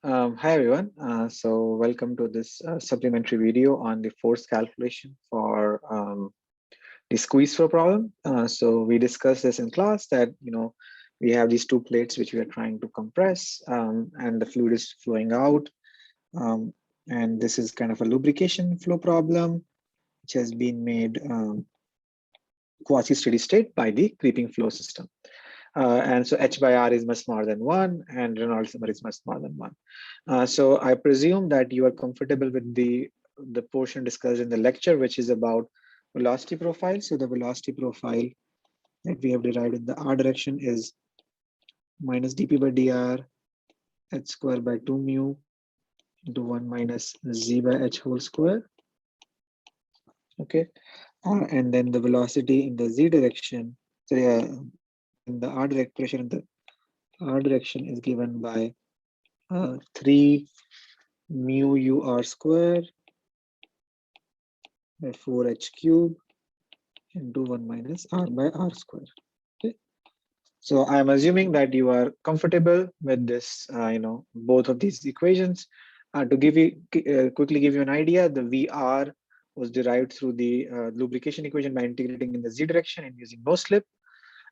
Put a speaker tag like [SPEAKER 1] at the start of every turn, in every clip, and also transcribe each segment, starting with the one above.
[SPEAKER 1] Hi everyone. So welcome to this supplementary video on the force calculation for the squeeze flow problem. So we discussed this in class that we have these two plates which we are trying to compress, and the fluid is flowing out, um, and this is kind of a lubrication flow problem which has been made quasi-steady state by the creeping flow system. And so H by R is much smaller than 1 and Reynolds number is much smaller than 1. So I presume that you are comfortable with the portion discussed in the lecture, which is about velocity profile. So the velocity profile that we have derived in the R direction is minus dp by dr h square by 2 mu into 1 minus z by h whole square. Okay. And then the velocity in the z direction, so in the R direct pressure in the R direction is given by 3 mu u r square by 4h cube into 1 minus r by r square. Okay. So I'm assuming that you are comfortable with this, both of these equations. To give you quickly give you an idea, the VR was derived through the lubrication equation by integrating in the z direction and using no slip.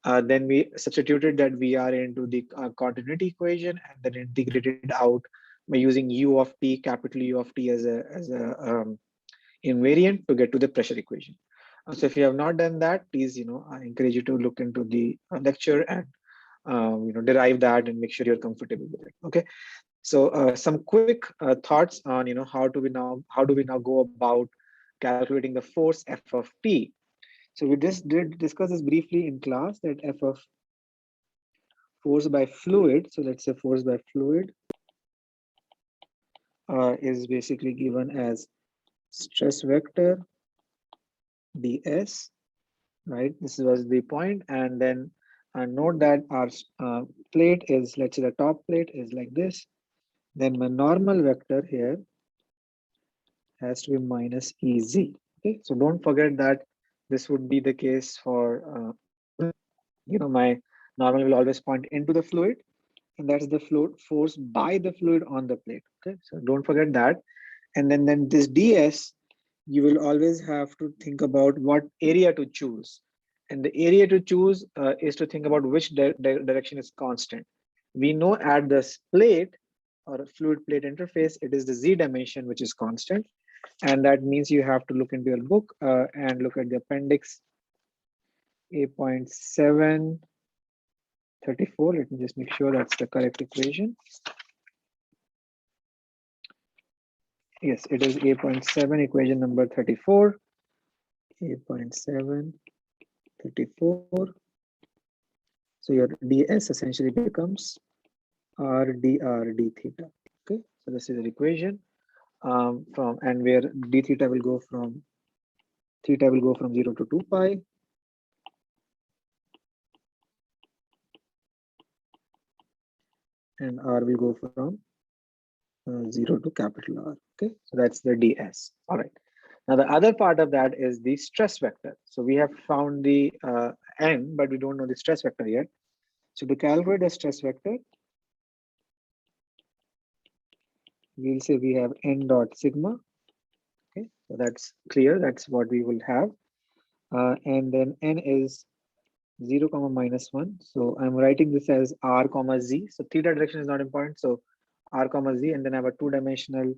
[SPEAKER 1] Then we substituted that VR into the continuity equation and then integrated out by using u of t, capital U of t as a invariant to get to the pressure equation. So if you have not done that, please, I encourage you to look into the lecture and derive that and make sure you're comfortable with it. Okay. So some quick thoughts on how do we now go about calculating the force F of t. So we just did discuss this briefly in class that F of force by fluid. So let's say force by fluid is basically given as stress vector ds, right? This was the point. And then note that our plate is, let's say the top plate is like this. Then my normal vector here has to be minus Ez. Okay, so don't forget that this would be the case for, my normal will always point into the fluid, and that's the fluid force by the fluid on the plate. Okay, so don't forget that. And then this ds, you will always have to think about what area to choose. And the area to choose is to think about which direction is constant. We know at this plate or fluid plate interface, it is the z dimension which is constant. And that means you have to look into your book and look at the appendix 8.734. Let me just make sure that's the correct equation. Yes, it is 8.7, equation number 34. 8.7, 34. So your ds essentially becomes r dr d theta. Okay, so this is the equation from, and where d theta will go from 0 to 2 pi. And r will go from 0 to capital R. Okay, so that's the ds. All right. Now the other part of that is the stress vector. So we have found the n, but we don't know the stress vector yet. So to calculate the stress vector, we'll say we have n dot sigma. Okay, so that's clear. That's what we will have. And then n is 0 comma minus 1. So I'm writing this as r comma z. So theta direction is not important. So r comma z, and then I have a two-dimensional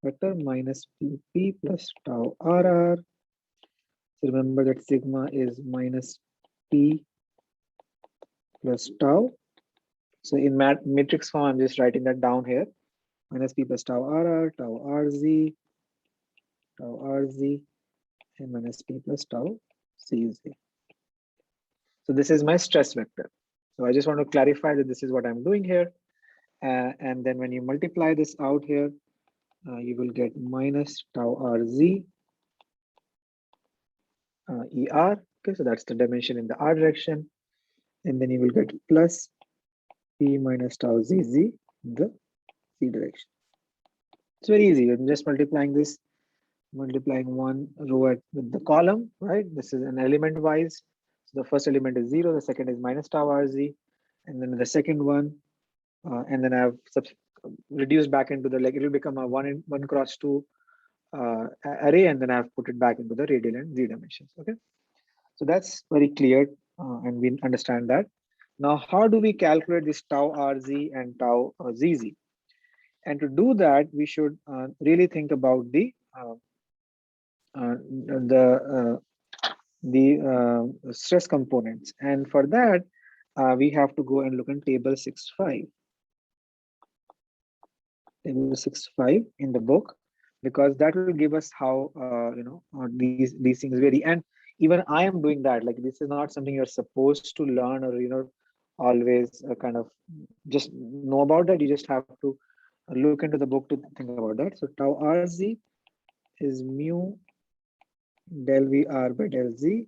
[SPEAKER 1] vector minus pp plus tau rr. So remember that sigma is minus p plus tau. So in matrix form, I'm just writing that down here. Minus p plus tau rr, tau rz, and minus p plus tau cz. So this is my stress vector. So I just want to clarify that this is what I'm doing here. And then when you multiply this out here, you will get minus tau rz er. Okay, so that's the dimension in the r direction. And then you will get plus p minus tau zz in the c direction. It's very easy. I'm just multiplying this, multiplying one row with the column, right? This is an element wise. So the first element is 0, the second is minus tau rz, and then the second one, and then I have reduced back into the, like, it will become a 1 cross 2 array, and then I've put it back into the radial and z dimensions. Okay, so that's very clear, and we understand that. Now, how do we calculate this tau rz and tau zz? And to do that, we should really think about uh, the stress components. And for that, we have to go and look in table 6.5. Table 6.5 in the book, because that will give us how these things vary. And even I am doing that. Like, this is not something you're supposed to learn, or always kind of just know about that. You just have to look into the book to think about that. So tau rz is mu del v r by del z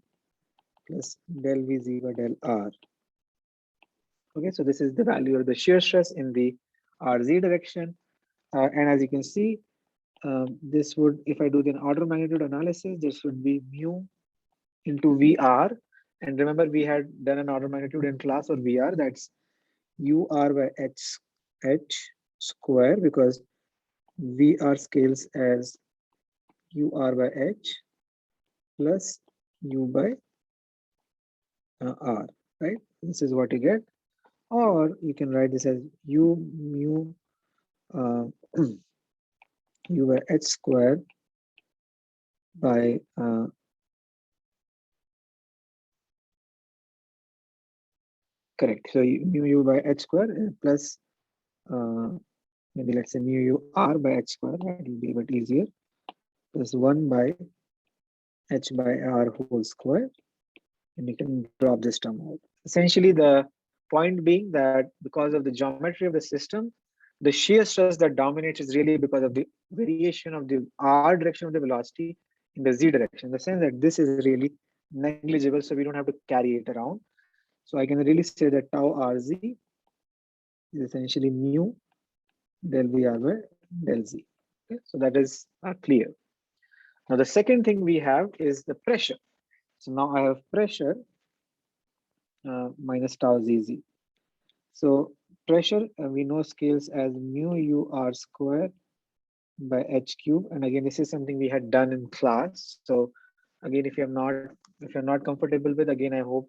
[SPEAKER 1] plus del v z by del r. Okay, so this is the value of the shear stress in the rz direction. And as you can see, this would, if I do the order of magnitude analysis, this would be mu into VR. And remember, we had done an order of magnitude in class for VR, that's UR by H square, because VR scales as UR by H plus U by R, right? This is what you get. Or you can write this as U mu U by H square by correct. So mu U by H square plus maybe let's say mu U R by H square, that will be a bit easier, plus 1 by H by R whole square, and you can drop this term out. Essentially, the point being that because of the geometry of the system, the shear stress that dominates is really because of the variation of the R direction of the velocity in the Z direction, in the sense that this is really negligible, so we don't have to carry it around. So I can really say that tau RZ is essentially mu del VR by del Z. Okay? So that is clear. Now, the second thing we have is the pressure. So now I have pressure minus tau ZZ. So pressure, we know scales as mu u r square by h cube. And again, this is something we had done in class. So again, if you're not comfortable with, again, I hope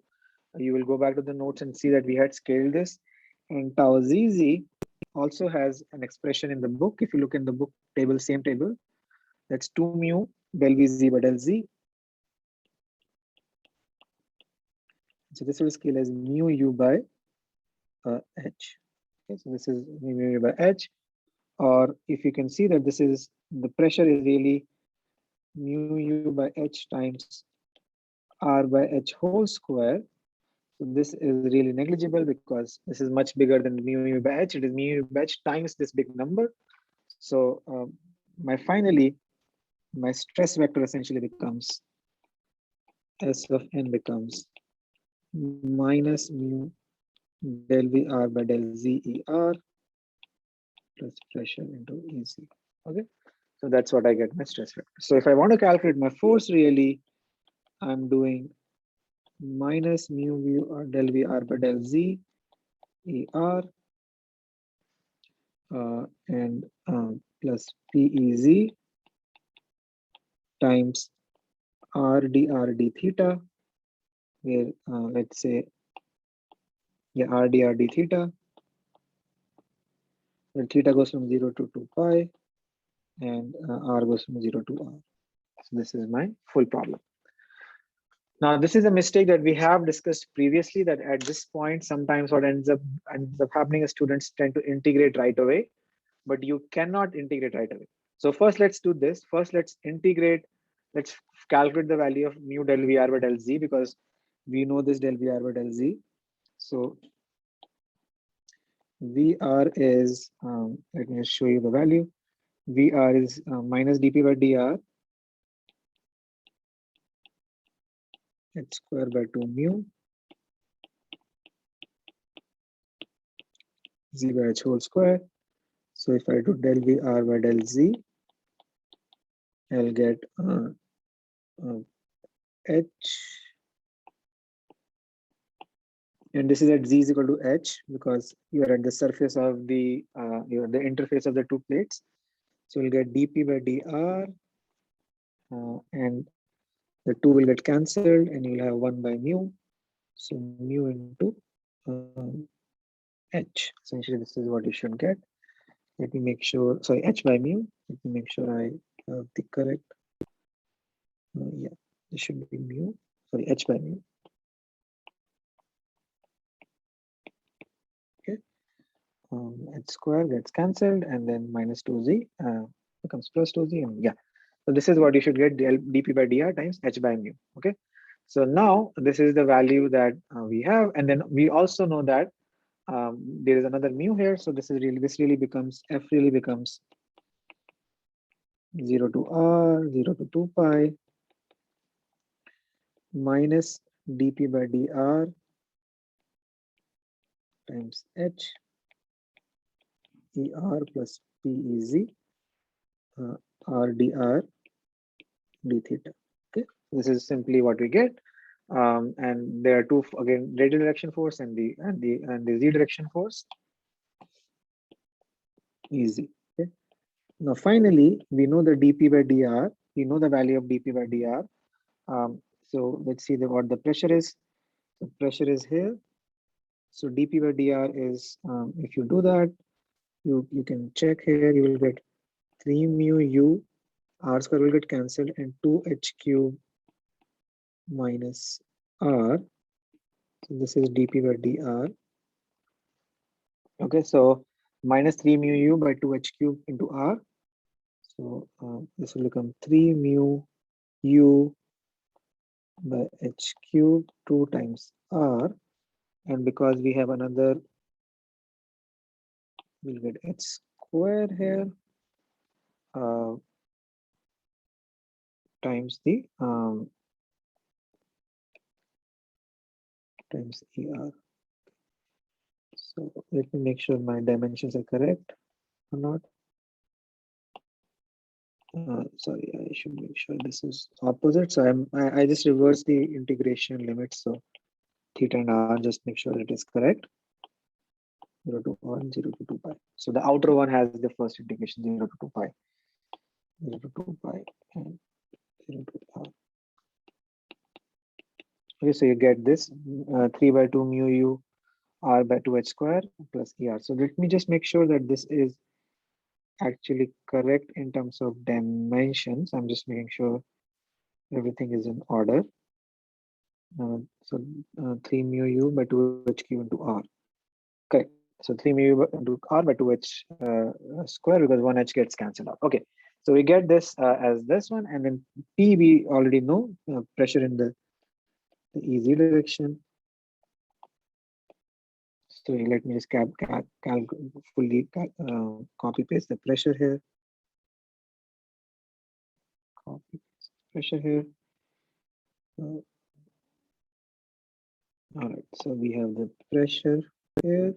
[SPEAKER 1] you will go back to the notes and see that we had scaled this. And tau ZZ also has an expression in the book. If you look in the book table, same table, that's 2 mu del v z by del z. So this will scale as mu u by h. Okay, so this is mu u by h. Or if you can see that this is, the pressure is really mu u by h times r by h whole square. So this is really negligible because this is much bigger than mu u by h. It is mu u by h times this big number. So finally, my stress vector essentially becomes S of n becomes minus mu del v r by del z e r plus pressure into EZ. Okay, so that's what I get my stress vector. So if I want to calculate my force, really, I'm doing minus mu v r del v r by del z e r and plus PEZ times r dr d theta, where let's say, yeah, r dr d theta, where theta goes from 0 to 2 pi and r goes from 0 to r. So this is my full problem. Now, this is a mistake that we have discussed previously, that at this point, sometimes what ends up happening is students tend to integrate right away, but you cannot integrate right away. So first, let's do this. First, let's integrate. Let's calculate the value of mu del VR by del Z, because we know this del VR by del Z. So VR is, let me show you the value. VR is minus dP by dr h square by 2 mu z by h whole square. So if I do del VR by del Z, I'll get h And this is at z is equal to h because you are at the surface of you are the interface of the two plates. So we'll get dp by dr, and the 2 will get cancelled, and you'll have 1 by mu. So mu into h. Essentially, this is what you should get. Let me make sure, sorry, h by mu. Let me make sure I have the correct. Yeah, this should be mu. Sorry, h by mu. Okay. H square gets cancelled, and then minus 2z becomes plus 2z. And yeah, so this is what you should get, dp by dr times h by mu. Okay. So now this is the value that we have. And then we also know that there is another mu here. So this really becomes, f really becomes 0 to r, 0 to 2 pi minus dp by dr times h er plus pez r dr d theta. Okay, this is simply what we get. And there are two, again, radial direction force and the z direction force. Easy. Okay. Now finally, we know the dp by dr. We know the value of dp by dr. So let's see what the pressure is. The pressure is here. So dp by dr is, if you do that, you can check here. You will get 3 mu u, r square will get cancelled, and 2h cube minus r. So this is dp by dr. Okay, so minus 3 mu u by 2h cube into r. So this will become 3 mu u by h cube 2 times r. And because we have another, we'll get h square here times the times er. So let me make sure my dimensions are correct or not. Sorry, I should make sure this is opposite. So I just reverse the integration limits. So theta and r, just make sure it is correct. 0 to 1, 0 to 2 pi. So the outer one has the first integration 0 to 2 pi, 0 to 2 pi, and 0 to r. Okay, so you get this 3 by 2 mu u r by 2h square plus er. So let me just make sure that this is actually correct in terms of dimensions. I'm just making sure everything is in order. So 3 mu u by 2h cube into r. Correct. So 3 mu u into r by 2h square, because 1h gets cancelled out. Okay. So we get this as this one, and then P we already know, pressure in the easy direction. So let me just fully copy paste the pressure here. Copy paste pressure here. All right. So we have the pressure here.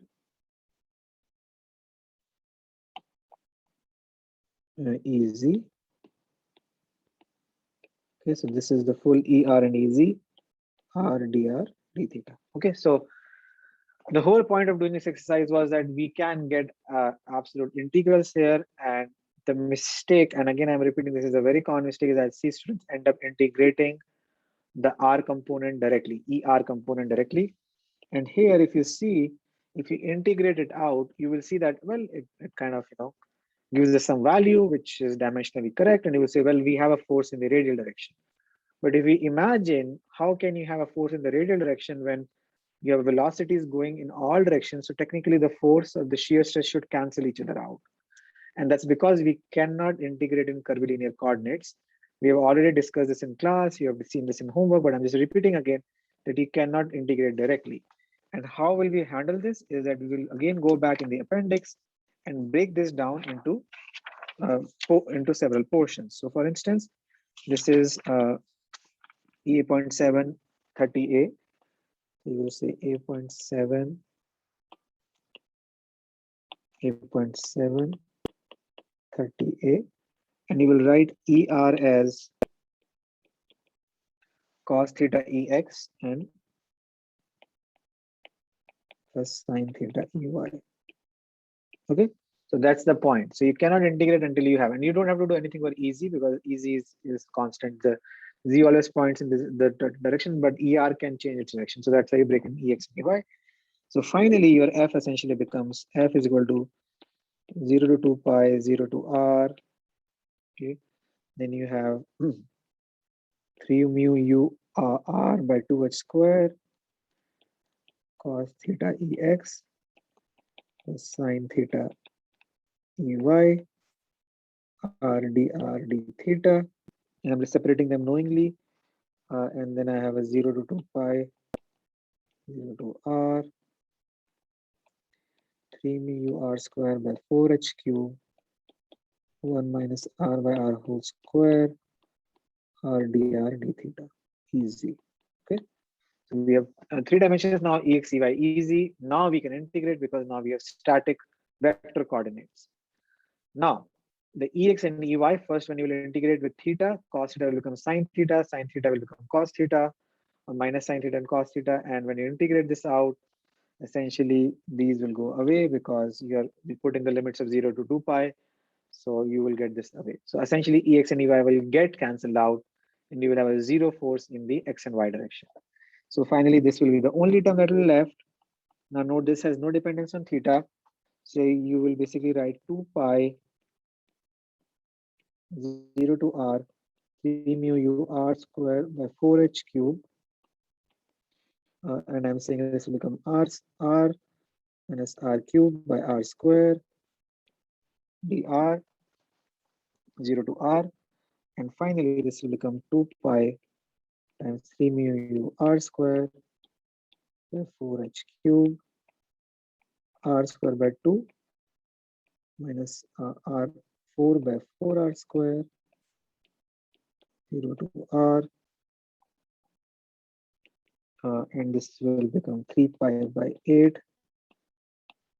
[SPEAKER 1] Easy. Okay, so this is the full ER and EZ, R, dr, d theta. Okay, so the whole point of doing this exercise was that we can get absolute integrals here. And the mistake, and again, I'm repeating, this is a very common mistake, is that C students end up integrating the R component directly, ER component directly. And here, if you see, if you integrate it out, you will see that, well, it kind of, gives us some value, which is dimensionally correct. And you will say, well, we have a force in the radial direction. But if we imagine, how can you have a force in the radial direction when you have velocities going in all directions? So technically the force of the shear stress should cancel each other out. And that's because we cannot integrate in curvilinear coordinates. We have already discussed this in class. You have seen this in homework, but I'm just repeating again that you cannot integrate directly. And how will we handle this is that we will again go back in the appendix and break this down into several portions. So for instance, this is A.7 30A. You will say A.7 30A, and you will write ER as cos theta EX and plus sine theta ey. Okay, so that's the point. So you cannot integrate until you have, and you don't have to do anything for easy because easy is constant. The z always points in the direction, but er can change its direction. So that's how you break in ex and ey. So finally, your f essentially becomes f is equal to 0 to 2 pi, 0 to r. Okay, then you have 3 mu u r by 2h square cos theta ex plus sine theta ey r d theta. And I'm just separating them knowingly. And then I have a 0 to 2 pi, 0 to r, 3 mu u r square by 4h cube, 1 minus r by r whole square, r d theta. Easy. Okay. So we have 3 dimensions now, ex, ey, easy. Now we can integrate because now we have static vector coordinates. Now, the ex and ey, first when you will integrate with theta, cos theta will become sine theta will become cos theta, or minus sine theta and cos theta. And when you integrate this out, essentially these will go away because you put in the limits of 0 to 2 pi. So you will get this away. So essentially ex and ey will get cancelled out and you will have a 0 force in the x and y direction. So finally, this will be the only term that will be left. Now note this has no dependence on theta. So you will basically write 2 pi 0 to r 3 mu u r square by 4h cube. And I'm saying this will become r minus r cube by r square dr 0 to r. And finally, this will become 2 pi times 3 mu u r square by 4h cube r square by 2 minus r 4 by 4r square 0 to r. And this will become 3 pi by 8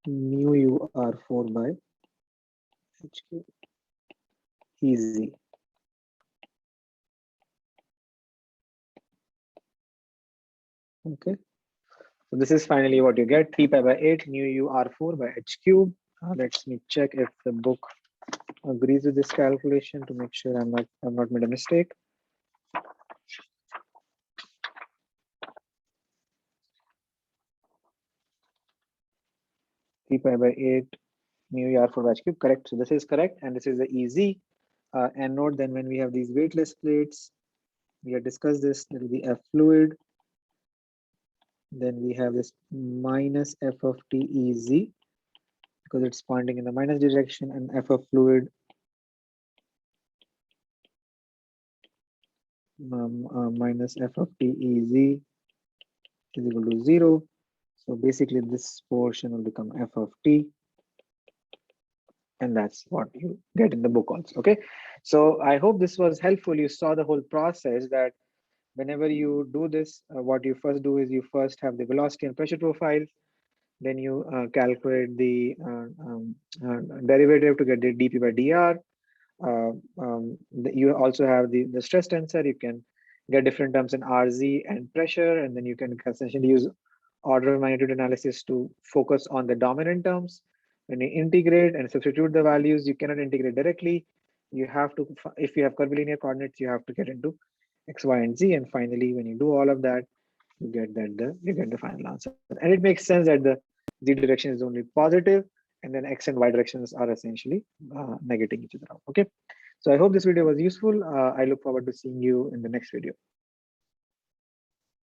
[SPEAKER 1] mu u r4 by h cube. Easy. Okay. So this is finally what you get, 3 pi by 8 mu u r4 by h cube. Let me check if the book agrees with this calculation to make sure I've not made a mistake. 3 pi by 8 mu u r4 by h cube, correct. So this is correct, and this is the easy. And note then when we have these weightless plates, we have discussed this, there will be f fluid. Then we have this minus f of t ez because it's pointing in the minus direction, and f of fluid minus f of t ez is equal to 0. So basically this portion will become f of t. And that's what you get in the book also. Okay. So I hope this was helpful. You saw the whole process that whenever you do this, what you first do is you first have the velocity and pressure profile. Then you calculate the derivative to get the dp by dr. You also have the stress tensor. You can get different terms in RZ and pressure, and then you can essentially use order of magnitude analysis to focus on the dominant terms. When you integrate and substitute the values, you cannot integrate directly. You have to, if you have curvilinear coordinates, you have to get into x, y, and z. And finally, when you do all of that, you get the final answer. And it makes sense that the z direction is only positive, and then x and y directions are essentially negating each other out. Okay. So I hope this video was useful. I look forward to seeing you in the next video.